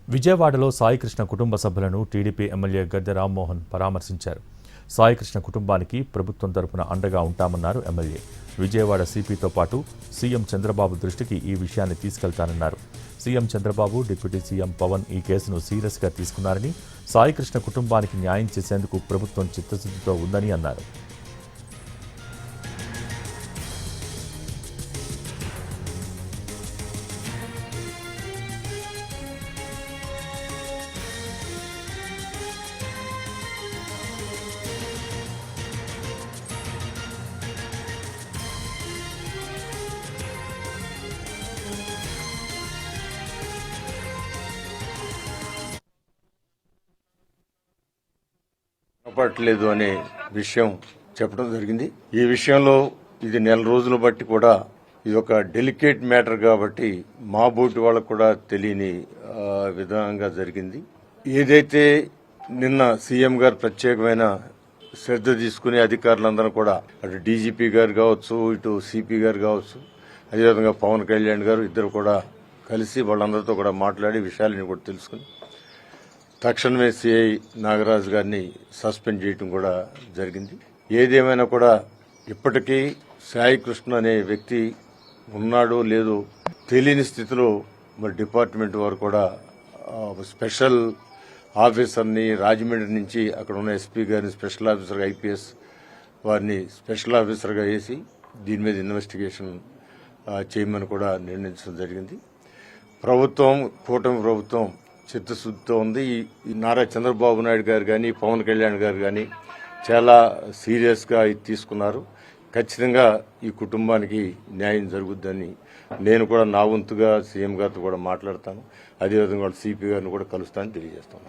విజయవాడలో సాయికృష్ణ కుటుంబ సభ్యులను టీడీపీ ఎమ్మెల్యే గద్దె రామ్మోహన్ పరామర్శించారు. సాయికృష్ణ కుటుంబానికి ప్రభుత్వం తరపున అండగా ఉంటామన్నారు ఎమ్మెల్యే. విజయవాడ సిపితో పాటు సీఎం చంద్రబాబు దృష్టికి ఈ విషయాన్ని తీసుకెళ్తానన్నారు. CM Chandrababu, deputy CM Pawan ఈ కేసును సీరియస్గా తీసుకున్నారని, సాయికృష్ణ కుటుంబానికి న్యాయం చేసేందుకు ప్రభుత్వం చిత్తశుద్ధితో ఉందని అన్నారు. కాపాడలేదు అనే విషయం చెప్పడం జరిగింది. ఈ విషయంలో ఇది నెల రోజులు బట్టి కూడా ఇది ఒక డెలికేట్ మ్యాటర్ కాబట్టి మా బోటి వాళ్ళకు కూడా తెలియని విధానంగా జరిగింది. ఏదైతే నిన్న సీఎం గారు ప్రత్యేకమైన శ్రద్ధ తీసుకుని అధికారులందరూ కూడా అటు డీజీపీ గారు కావచ్చు, ఇటు సిపి గారు కావచ్చు, అదేవిధంగా పవన్ కళ్యాణ్ గారు ఇద్దరు కూడా కలిసి వాళ్ళందరితో కూడా మాట్లాడి విషయాలని కూడా తెలుసుకుని తక్షణమే సిఐ నాగరాజు గారిని సస్పెండ్ చేయడం కూడా జరిగింది. ఏదేమైనా కూడా ఇప్పటికీ సాయికృష్ణ అనే వ్యక్తి ఉన్నాడో లేదో తెలియని స్థితిలో మరి డిపార్ట్మెంట్ వారు కూడా స్పెషల్ ఆఫీసర్ని రాజమండ్రి నుంచి అక్కడ ఉన్న ఎస్పీ గారిని స్పెషల్ ఆఫీసర్గా, ఐపీఎస్ వారిని స్పెషల్ ఆఫీసర్గా వేసి దీని మీద ఇన్వెస్టిగేషన్ చేయమని కూడా నిర్ణయించడం జరిగింది. ప్రభుత్వం, కూటమి ప్రభుత్వం చిత్తశుద్ధితో ఉంది. ఈ నారా చంద్రబాబు నాయుడు గారు కానీ, పవన్ కళ్యాణ్ గారు కానీ చాలా సీరియస్గా ఇది తీసుకున్నారు. ఖచ్చితంగా ఈ కుటుంబానికి న్యాయం జరుగుద్దని నేను కూడా నా వంతుగా సీఎం గారితో కూడా మాట్లాడతాను. అదేవిధంగా సిపి గారిని కూడా కలుస్తానని తెలియజేస్తాను.